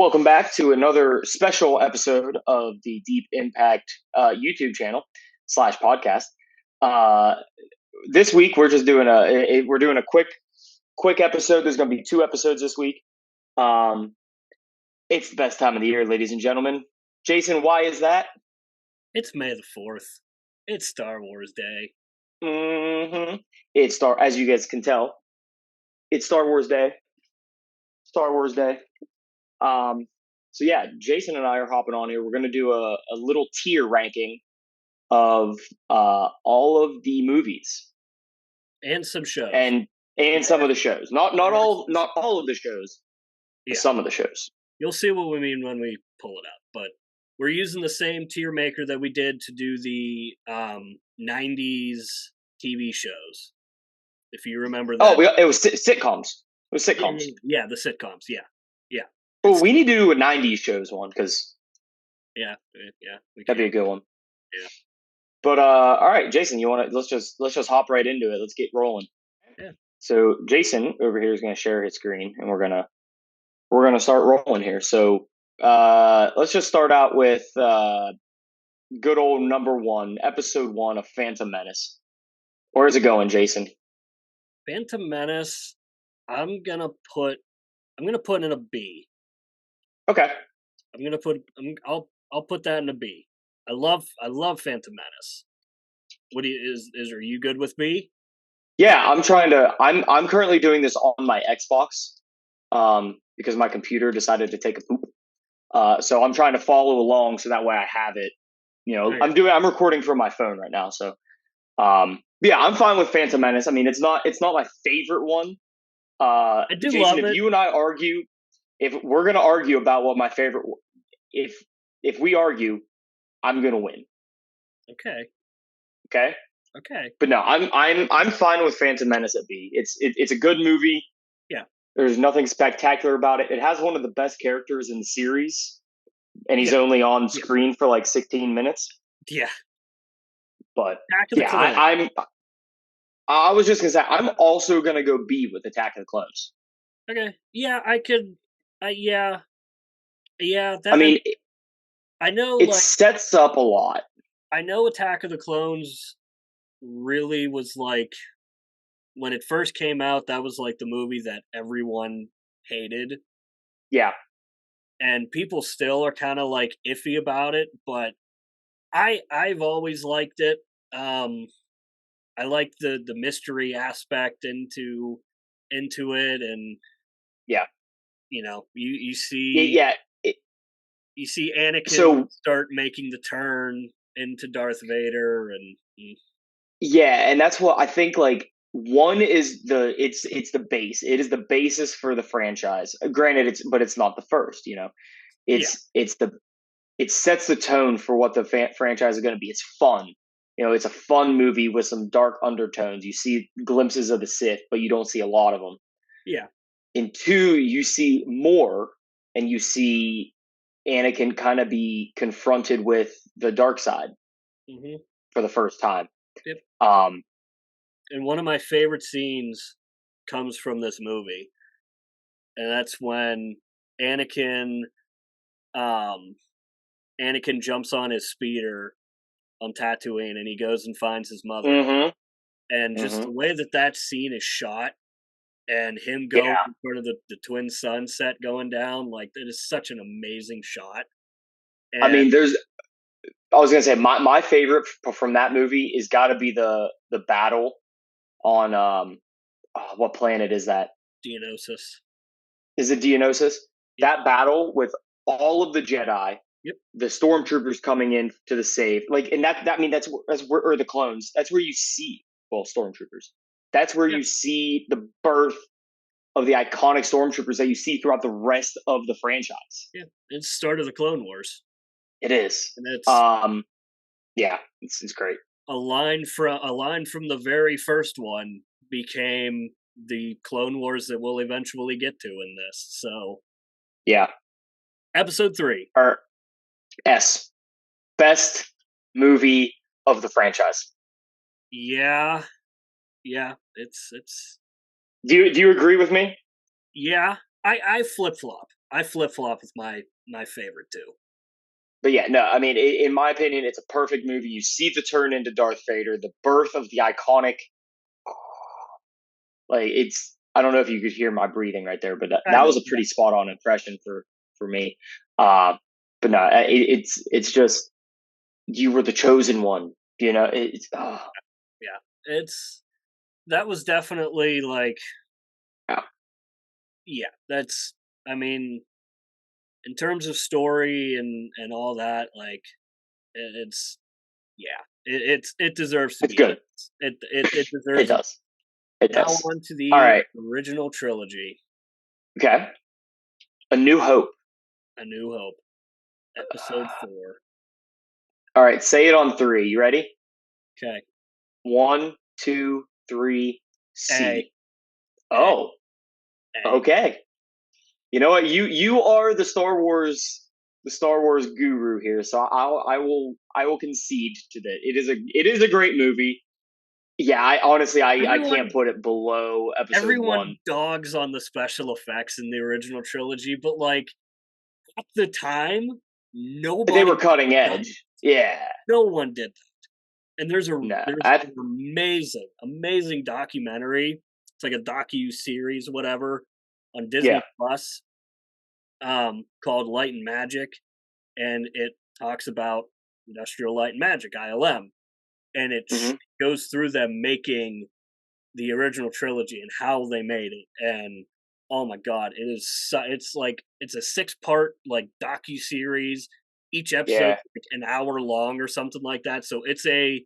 Welcome back to another special episode of the Deep Impact YouTube channel slash podcast. Uh, this week we're just doing a quick episode. There's going to be two episodes this week. It's the best time of the year, ladies and gentlemen. Jason, why is that? It's May the 4th. It's Star Wars Day. As you guys can tell, it's Star Wars Day. Star Wars Day. So yeah, Jason and I are hopping on here. We're going to do a little tier ranking of all of the movies and some shows and some of the shows. Not all of the shows. Yeah. Some of the shows. You'll see what we mean when we pull it up. But we're using the same tier maker that we did to do the 90s TV shows. If you remember that. Oh, it was sitcoms. It was sitcoms. Yeah, the sitcoms. Yeah. Well, we need to do a '90s shows one because that'd be a good one. Yeah. But all right, Jason, you want to let's just hop right into it. Let's get rolling. Yeah. So Jason over here is going to share his screen, and we're gonna start rolling here. So let's just start out with good old number one, episode 1 of Phantom Menace. Where's it going, Jason? Phantom Menace. I'm gonna put in a B. Okay. I'll put that in a B. I love Phantom Menace. Are you good with B? Yeah, I'm currently doing this on my Xbox, because my computer decided to take a poop. So I'm trying to follow along so that way I have it. I'm recording from my phone right now, so yeah, I'm fine with Phantom Menace. I mean, it's not my favorite one. I do Jason, love it. If you and I argue, if we're gonna argue about what my favorite, if we argue, I'm gonna win. Okay. But no, I'm fine with Phantom Menace at B. It's a good movie. Yeah. There's nothing spectacular about it. It has one of the best characters in the series, and he's only on screen for like 16 minutes. Yeah. But yeah, I was just gonna say I'm also gonna go B with Attack of the Clones. Okay. Yeah, I could. Yeah. I mean, I know it sets up a lot. I know Attack of the Clones really was like, when it first came out, that was like the movie that everyone hated. Yeah. And people still are kind of like iffy about it, but I've always liked it. I like the mystery aspect into it, and yeah, you see you see Anakin start making the turn into Darth Vader, and and that's what I think. Like, one is it's the base. It is the basis for the franchise. Granted, it's not the first. It sets the tone for what the franchise is going to be. It's fun. It's a fun movie with some dark undertones. You see glimpses of the Sith, but you don't see a lot of them. Yeah. In 2, you see more, and you see Anakin kind of be confronted with the dark side for the first time. Yep. And one of my favorite scenes comes from this movie, and that's when Anakin jumps on his speeder on Tatooine, and he goes and finds his mother. And just the way that scene is shot, and him going in front of the twin sunset going down, like, that is such an amazing shot. And I mean, I was gonna say my favorite from that movie is got to be the battle on what planet is that? Geonosis. Is it Geonosis? Yep. That battle with all of the Jedi. Yep. The stormtroopers coming in to the save, and that's where, or the clones. That's where you see stormtroopers. That's where you see the birth of the iconic stormtroopers that you see throughout the rest of the franchise. Yeah, it's the start of the Clone Wars. It is, and it's it's great. A line from the very first one became the Clone Wars that we'll eventually get to in this. So yeah, episode 3. S. Best movie of the franchise. Yeah, it's. Do you agree with me? Yeah, I flip flop. I flip flop with my favorite too. But yeah, no, I mean, in my opinion, it's a perfect movie. You see the turn into Darth Vader, the birth of the iconic. Like it's, I don't know if you could hear my breathing right there, but I that know. was a pretty spot on impression for me. But no, it's just you were the chosen one. You know, it's Yeah, it's that was definitely like yeah, yeah. That's I mean, in terms of story and all that, like it's yeah, it deserves to it's be. good. It It deserves it. does. It Now does. on to All the right. original trilogy, Okay. A New Hope. A New Hope, Episode 4. All right. Say it on three. You ready? Okay, One, two, three. A C. A Oh. A. Okay. You know what? You are the Star Wars guru here. So I will concede to that. It is a great movie. Yeah. I honestly I can't Everyone put it below Episode everyone one. dogs on the special effects in the original trilogy, but like at the time, They nobody were cutting done. edge. Yeah. No one did that. And No. there's an amazing documentary. It's like a docu series, whatever, on Yeah. Disney Plus, called Light and Magic, and it talks about Industrial Light and Magic (ILM), and Hmm. goes through them making the original trilogy and how they made it, and oh my god, it's like it's a 6-part like docu series. Each episode Yeah. like an hour long or something like that. So it's a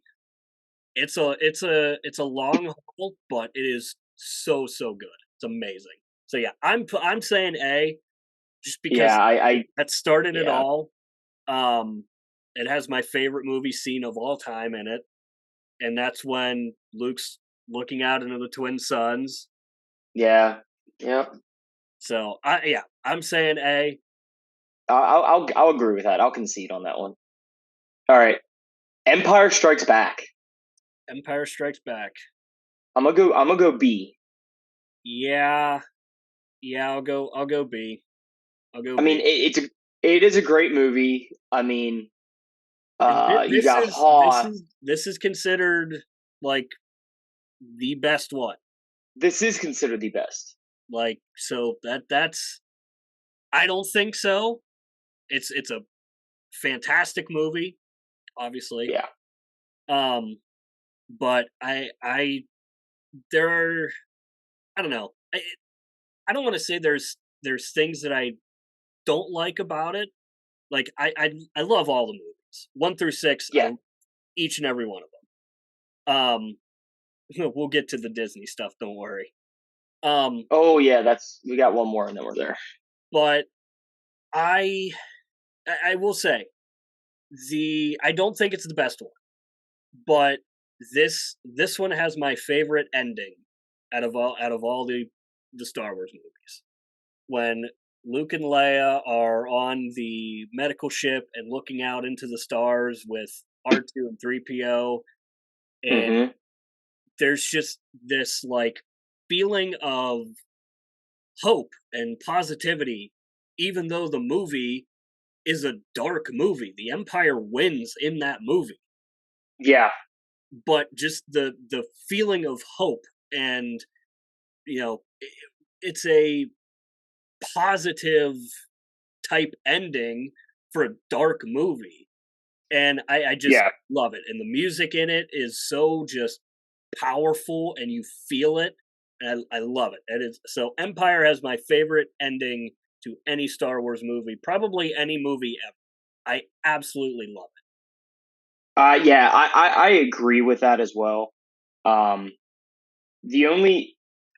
long haul, but it is so good. It's amazing. So yeah, I'm saying A, just Yeah. because I that started it yeah. all. It has my favorite movie scene of all time in it, and that's when Luke's looking out into the twin suns. Yeah. Yeah. So I'm saying A. I'll agree with that. I'll concede on that one. All right. Empire Strikes Back. Empire Strikes Back. I'm gonna go B. Yeah, yeah, I'll go B. I'll go I mean, B. it is a great movie. I mean, And you this got is this Hoth. is this is considered like the best one. This is considered the best. Like so that's I don't think so. It's a fantastic movie, obviously. Yeah. Um, but I there are I don't know. I don't want to say there's things that I don't like about it. Like I love all the movies. 1 through 6, Yeah. each and every one of them. We'll get to the Disney stuff, don't worry. Um, Oh yeah, we got one more and then we're there. but I I will say I don't think it's the best one, but this one has my favorite ending out of all the Star Wars movies. When Luke and Leia are on the medical ship and looking out into the stars with R2 and 3PO, and Hmm. there's just this like feeling of hope and positivity, even though the movie is a dark movie. The Empire wins in that movie, Yeah. but just the feeling of hope, and it's a positive type ending for a dark movie, and I just Yeah. love it. And the music in it is so just powerful, and you feel it. And I love it. It is so. Empire has my favorite ending to any Star Wars movie, probably any movie ever. I absolutely love it. Yeah, I agree with that as well. Um, the only,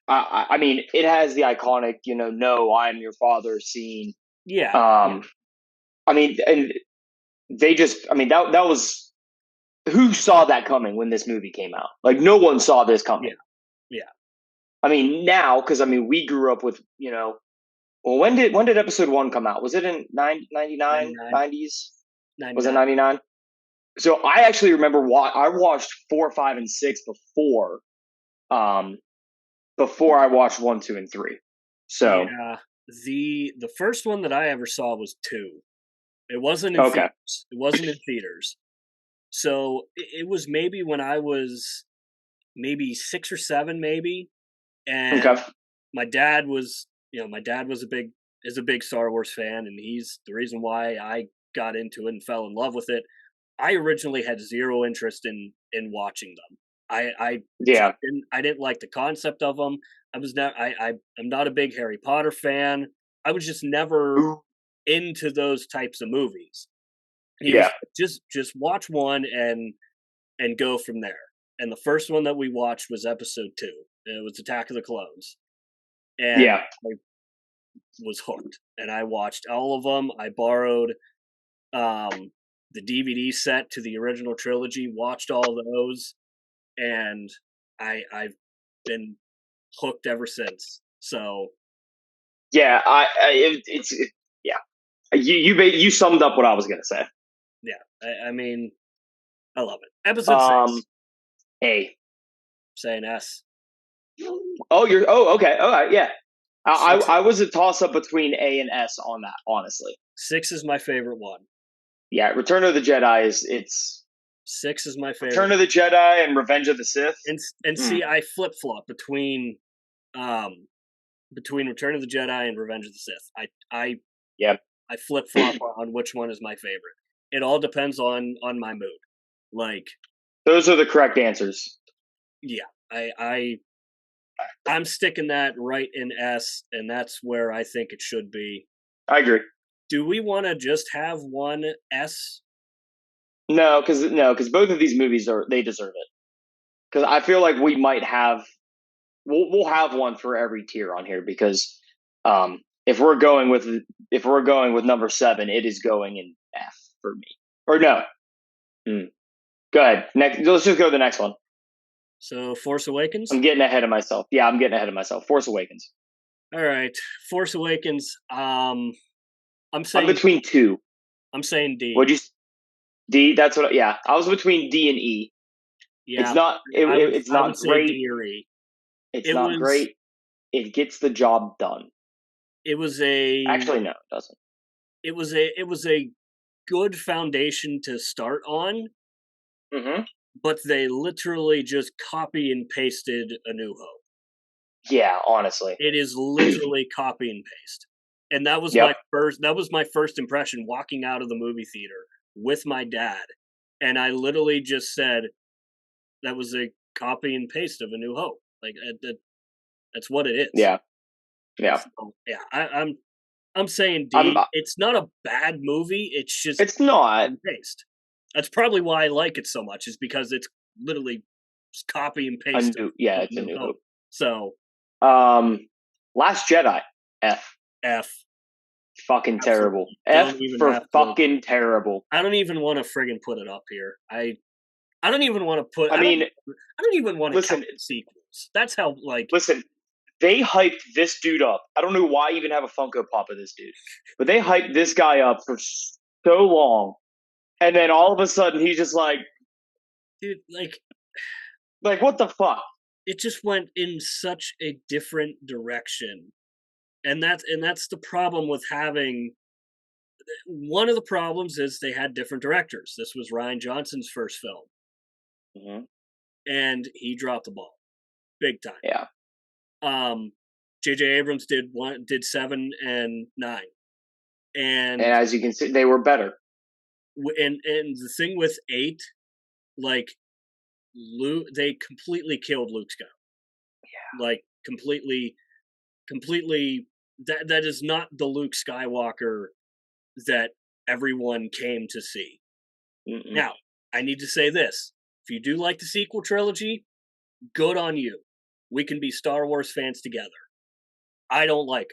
I mean, it has the iconic, no, I am your father scene. Yeah, Um, I mean, and they just, I mean, that was who saw that coming when this movie came out? Like, no one saw this coming. yeah, yeah. I mean, now because I mean, we grew up with, well, when did Episode One come out? Was it in 99, 99, 90s? Was it 99. 99? So I actually remember I watched 4, 5, and 6 um, before I watched 1, 2, and 3. So Yeah, The first one that I ever saw was 2. It wasn't in Okay. theaters. It wasn't in theaters. So it was maybe when I was maybe 6 or 7, maybe, and Okay. my dad was a big Star Wars fan, and he's the reason why I got into it and fell in love with it. I originally had zero interest in watching them. I just Yeah. didn't like the concept of them. I was not I'm not a big Harry Potter fan. I was just never into those types of movies. He was Yeah. just watch one and go from there. And the first one that we watched was episode 2. It was Attack of the Clones, and Yeah. I was hooked. And I watched all of them. I borrowed the DVD set to the original trilogy, watched all those, and I've been hooked ever since. So Yeah. Yeah. You summed up what I was gonna say. yeah, I mean, I love it. Episode 6, A. saying S. Okay. All right. Yeah. I, Six, I I was a toss up between A and S on that, honestly. 6 is my favorite one. Yeah, Return of the Jedi it's 6 is my Return favorite. of the Jedi and Revenge of the Sith. And see, I flip flop um between Return of the Jedi and Revenge of the Sith. Yep. I flip flop on which one is my favorite. It all depends on my mood. Like, Those are the correct answers. yeah, I'm sticking that right in S, and that's where I think it should be. I agree. Do we want to just have one S? No, because both of these movies they deserve it. Because I feel like we might have we'll have one for every tier on here because if we're going with number 7, it is going in F for me. Or no. Go ahead. Next, let's just go to the next one. So Force Awakens? I'm getting ahead of myself. Yeah, I'm getting ahead of myself. Force Awakens. All right. Force Awakens. I'm I'm between 2. I'm saying D. Would you D? That's what. Yeah, I was between D and E. Yeah, it's not. It's not great. D or E. It's not great. It gets the job done. It was actually no, it doesn't. It was a good foundation to start on. Mm-hmm. But they literally just copy and pasted A New Hope. Yeah, honestly, it is literally copy and paste. And that was my first impression walking out of the movie theater with my dad. And I literally just said that was a copy and paste of A New Hope. Like that's what it is. Yeah. Yeah. So, yeah, I'm saying D. It's not a bad movie. It's not paste. That's probably why I like it so much, is because it's literally just copy and paste. It's A New Hope. So, Last Jedi, F. Fucking terrible. F for fucking terrible. I don't even want to friggin' put it up here. I don't even want to put. I don't even want to count sequels. That's how Listen, they hyped this dude up. I don't know why I even have a Funko Pop of this dude, but they hyped this guy up for so long. And then all of a sudden, he's just like, dude, like what the fuck? It just went in such a different direction, and that's the problem with having. One of the problems is they had different directors. This was Rian Johnson's first film, and he dropped the ball, big time. Yeah. J.J. Abrams did 7 and 9, and as you can see, they were better. And the thing with 8, Luke, they completely killed Luke Skywalker. Yeah. Completely. That is not the Luke Skywalker that everyone came to see. Mm-mm. Now, I need to say this: if you do like the sequel trilogy, good on you. We can be Star Wars fans together. I don't like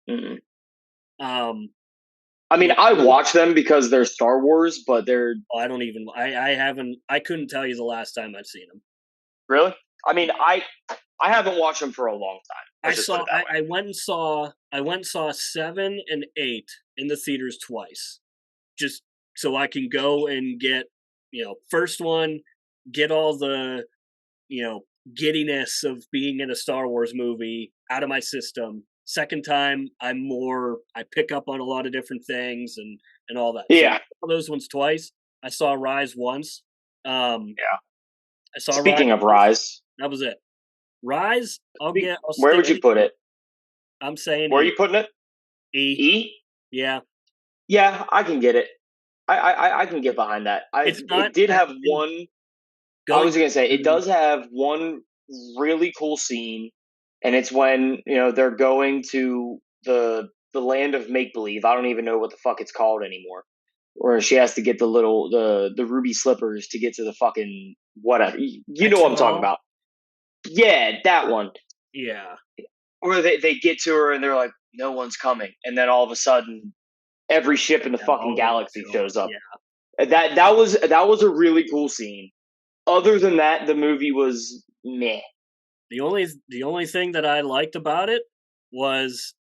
them. I mean, I watch them because they're Star Wars, but they're. I don't even. I couldn't tell you the last time I've seen them. Really? I mean, I haven't watched them for a long time. I went and saw 7 and 8 in the theaters twice, just so I can go and get first one, get all the giddiness of being in a Star Wars movie out of my system. Second time, I pick up on a lot of different things and all that. Yeah. So I saw those ones twice. I saw Rise once. Yeah. I saw Speaking Rise of Rise, that was it. Rise, where would you put it? I'm saying Where are you putting it? E. E? Yeah. Yeah, I can get it. I can get behind that. It did have one. I was gonna say it does have one really cool scene, and it's when they're going to the land of make believe. I don't even know what the fuck it's called anymore. Where she has to get the ruby slippers to get to the fucking whatever. You know what I'm talking about? Yeah, that one. Yeah. Or they get to her and they're like, no one's coming, and then all of a sudden, every ship in the fucking galaxy shows up. Yeah. That was a really cool scene. Other than that, the movie was meh. The only thing that I liked about it was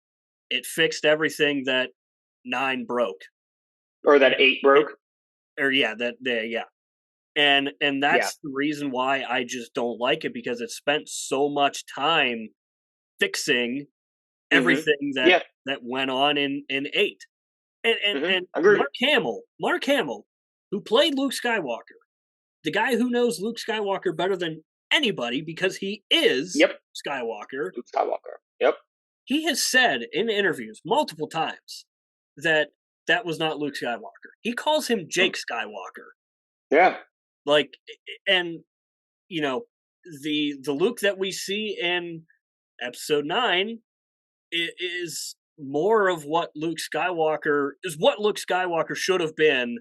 it fixed everything that 9 broke. Or that 8 broke. Yeah. And that's the reason why I just don't like it, because it spent so much time fixing everything that went on in 8. And Mark Hamill, who played Luke Skywalker, the guy who knows Luke Skywalker better than anybody because he is Skywalker. Luke Skywalker. Yep. He has said in interviews multiple times that was not Luke Skywalker. He calls him Jake Skywalker. Yeah. Like, and the Luke that we see in Episode 9 is more of what Luke Skywalker should have been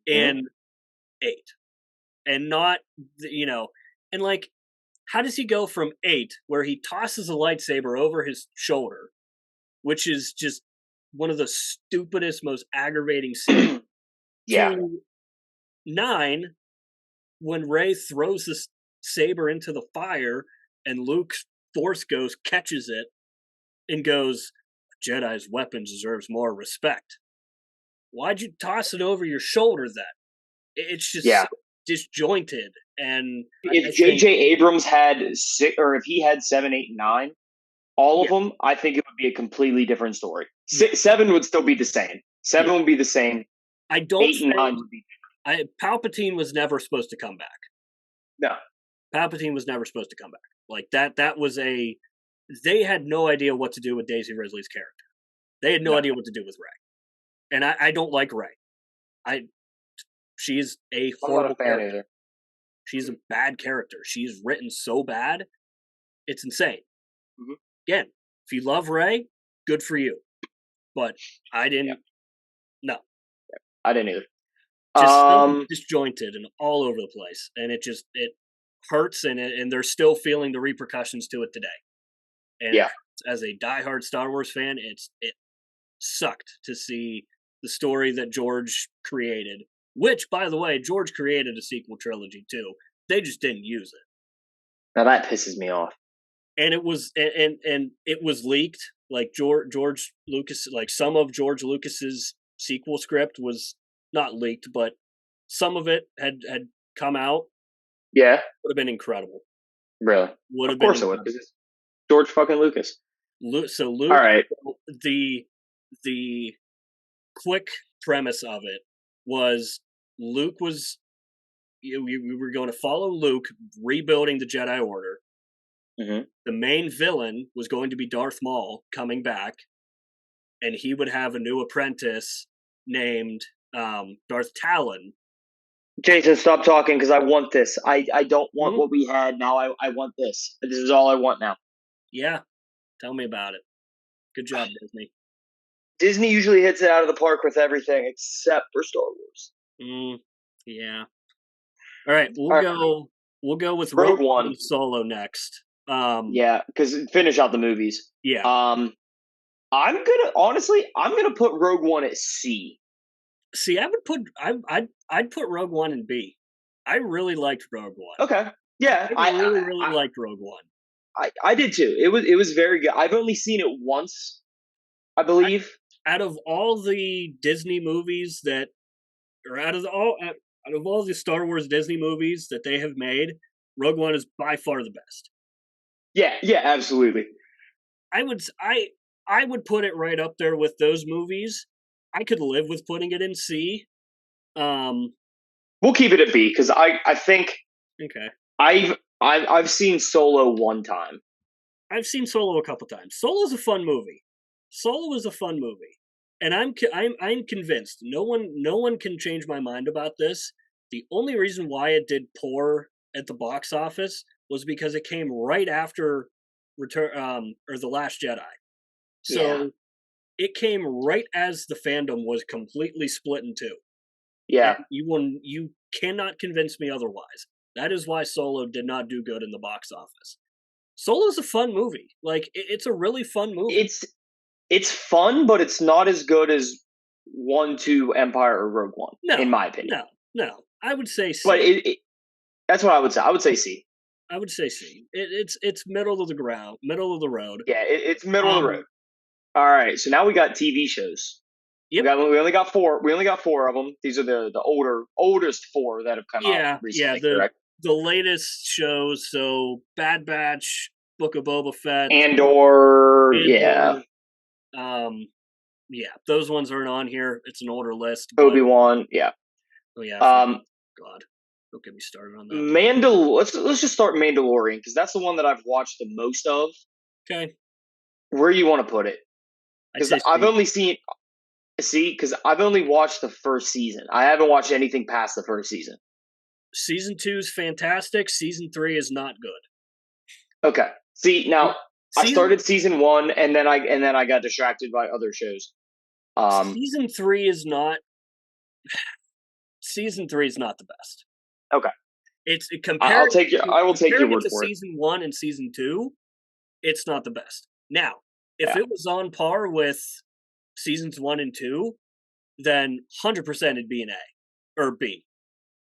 in 8, and not and like, how does he go from 8, where he tosses a lightsaber over his shoulder, which is just one of the stupidest, most aggravating scenes, to 9, when Rey throws the saber into the fire and Luke's Force Ghost catches it and goes, Jedi's weapon deserves more respect. Why'd you toss it over your shoulder then? It's just disjointed. And if J.J. Abrams had 6, or if he had 7, 8, 9, all of them, I think it would be a completely different story. 7 would still be the same. 7 would be the same. I don't 8 and 9 would be different. Palpatine was never supposed to come back. No. Palpatine was never supposed to come back. Like, that was they had no idea what to do with Daisy Ridley's character. They had no idea what to do with Rey. And I don't like Rey. She's a horrible character. Either. She's a bad character. She's written so bad, it's insane. Mm-hmm. Again, if you love Rey, good for you. But I didn't. No, I didn't either. Just so disjointed and all over the place, and it hurts, and they're still feeling the repercussions to it today. And as a diehard Star Wars fan, it sucked to see the story that George created. Which, by the way, George created a sequel trilogy too. They just didn't use it. Now that pisses me off. And it was and it was leaked. Like George Lucas, like some of George Lucas's sequel script was not leaked, but some of it had come out. Yeah, would have been incredible. Really? Would have of course been it would. Because it's George fucking Lucas. So Luke. All right. The quick premise of it was Luke was. We were going to follow Luke rebuilding the Jedi Order. Mm-hmm. The main villain was going to be Darth Maul coming back, and he would have a new apprentice named Darth Talon. Jason, stop talking because I want this. I don't want what we had now. I want this. This is all I want now. Yeah. Tell me about it. Good job, Disney. Disney usually hits it out of the park with everything except for Star Wars. Yeah. All right, we'll go with Rogue One Solo next. Yeah, because finish out the movies. Yeah. I'm gonna put Rogue One at C. See, I'd put Rogue One in B. I really liked Rogue One. Okay. Yeah. I really liked Rogue One. I did too. It was very good. I've only seen it once, I believe. Out of all the Disney movies out of all the Star Wars Disney movies that they have made, Rogue One is by far the best. Yeah, absolutely. I would put it right up there with those movies. I could live with putting it in C. We'll keep it at B because I think Okay. I've seen Solo one time. I've seen Solo a couple times. Solo's a fun movie. Solo is a fun movie, and I'm convinced. No one can change my mind about this. The only reason why it did poor at the box office was because it came right after Return or The Last Jedi. So it came right as the fandom was completely split in two. Yeah. And you cannot convince me otherwise. That is why Solo did not do good in the box office. Solo's a fun movie. Like it's a really fun movie. It's fun, but it's not as good as 1, 2, Empire, or Rogue One, in my opinion. No. I would say C. But that's what I would say. I would say C. I would say C. It's middle of the ground, middle of the road. Yeah, it's middle of the road. All right, so now we got TV shows. Yep. We only got 4. We only got 4 of them. These are the oldest 4 that have come out recently. Correct? The latest shows. So Bad Batch, Book of Boba Fett, Andor. Yeah. Yeah, those ones aren't on here. It's an older list. Obi-Wan. Yeah. Oh yeah. God, don't get me started on that. Let's just start Mandalorian because that's the one that I've watched the most of. Okay. Where you want to put it? Because I've only seen. See, because I've only watched the first season. I haven't watched anything past the first season. Season 2 is fantastic. Season 3 is not good. Okay. See, now I started season 1 and then I got distracted by other shows. Season 3 is not. Season 3 is not the best. Okay. It's I will take your word for it. Season 1 and season 2, it's not the best. Now, if it was on par with seasons 1 and 2, then 100% it'd be an A or B,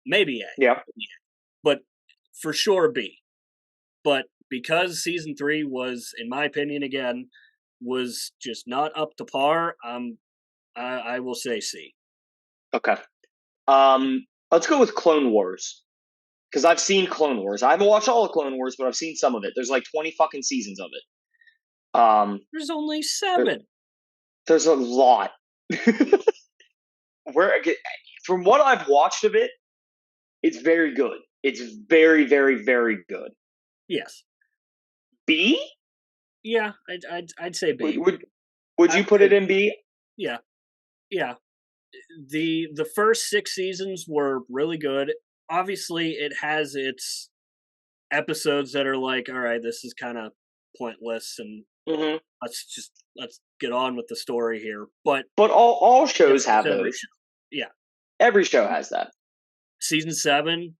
maybe A. Yeah. But for sure B. But because season 3 was, in my opinion, again, was just not up to par, I will say C. Okay. Let's go with Clone Wars. Because I've seen Clone Wars. I haven't watched all of Clone Wars, but I've seen some of it. There's like 20 fucking seasons of it. There's only 7. There's a lot. From what I've watched of it, it's very good. It's very, very, very good. Yes. B? Yeah, I'd say B. Would you put it in B? Yeah. The first 6 seasons were really good. Obviously, it has its episodes that are like, all right, this is kind of pointless, and let's get on with the story here. But all shows have those. Yeah, every show has that. Season 7,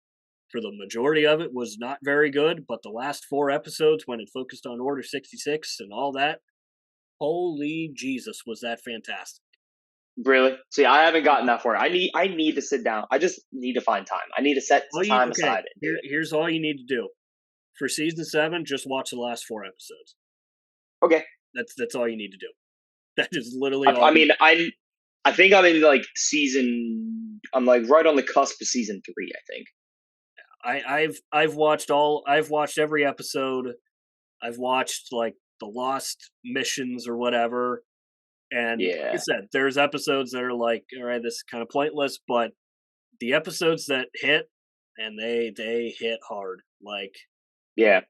for the majority of it, was not very good. But the last 4 episodes, when it focused on Order 66 and all that, holy Jesus, was that fantastic! Really? See, I haven't gotten that far. I need to sit down. I just need to find time. I need to set time aside. Here's all you need to do. For season 7, just watch the last 4 episodes. Okay. That's all you need to do. That is literally all. I mean, I think I'm in like season. I'm like right on the cusp of season 3. I think. I've watched every episode. I've watched like the Lost missions or whatever. And like I said, there's episodes that are like, all right, this is kind of pointless, but the episodes that hit, and they hit hard. Like, yeah.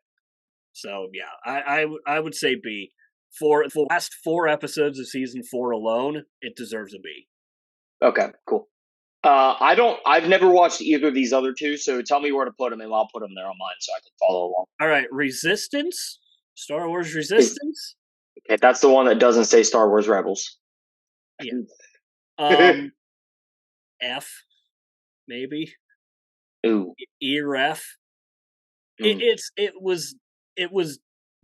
So yeah, I would say B. For the last 4 episodes of season 4 alone, it deserves a B. Okay, cool. I've never watched either of these other 2, so tell me where to put them, and I'll put them there on mine so I can follow along. All right, Resistance, Star Wars Resistance. Okay, that's the one that doesn't say Star Wars Rebels. Yeah. F, maybe. Ooh. E or F. It was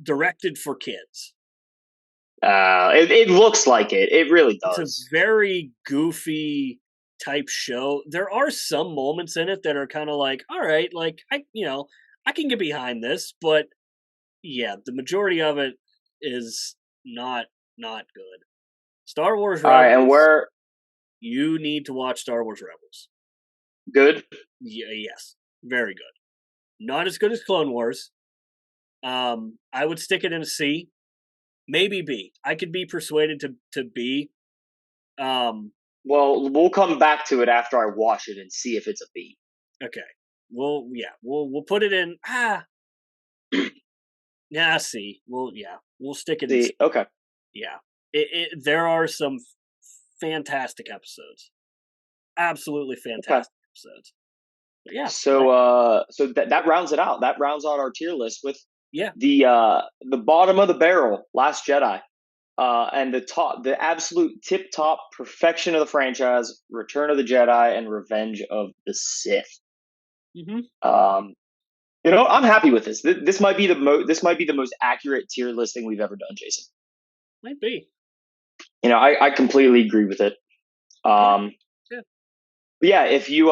directed for kids. It looks like it. It really does. It's a very goofy type show. There are some moments in it that are kind of like, all right, like I can get behind this, but yeah, the majority of it is not good. Star Wars Rebels. All right, and where you need to watch Star Wars Rebels. Good? Yes, very good. Not as good as Clone Wars. I would stick it in a C. Maybe B. I could be persuaded to B. Well, we'll come back to it after I watch it and see if it's a B. Okay. We'll put it in. Yeah, C. We'll stick it in C. Okay. Yeah. There are some fantastic episodes. Absolutely fantastic episodes. But yeah. So that rounds it out. That rounds out our tier list with the bottom of the barrel, Last Jedi. And the absolute tip top perfection of the franchise, Return of the Jedi and Revenge of the Sith. Mm-hmm. I'm happy with this. This might be the most accurate tier listing we've ever done, Jason. Might be. I completely agree with it. Yeah, if you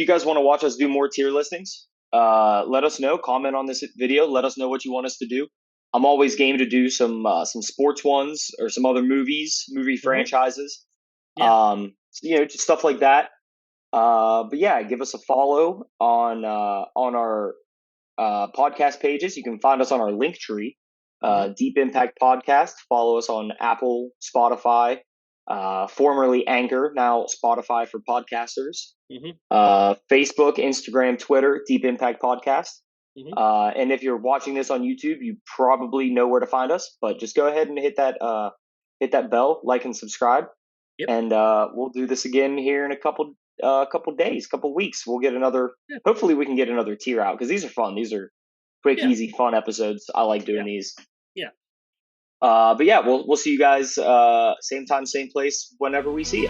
guys want to watch us do more tier listings, let us know. Comment on this video. Let us know what you want us to do. I'm always game to do some sports ones or some other movie franchises. Yeah. Just stuff like that. But yeah, give us a follow on our podcast pages. You can find us on our link tree, Deep Impact Podcast. Follow us on Apple, Spotify, formerly Anchor, now Spotify for podcasters. Facebook, Instagram, Twitter, Deep Impact Podcast. And if you're watching this on YouTube, you probably know where to find us. But just go ahead and hit that bell, like and subscribe. Yep. And we'll do this again here in a couple days, couple weeks. We'll get another. Yeah. Hopefully, we can get another tier out because these are fun. These are quick, easy, fun episodes. I like doing these. Yeah. But yeah, we'll see you guys same time, same place whenever we see you.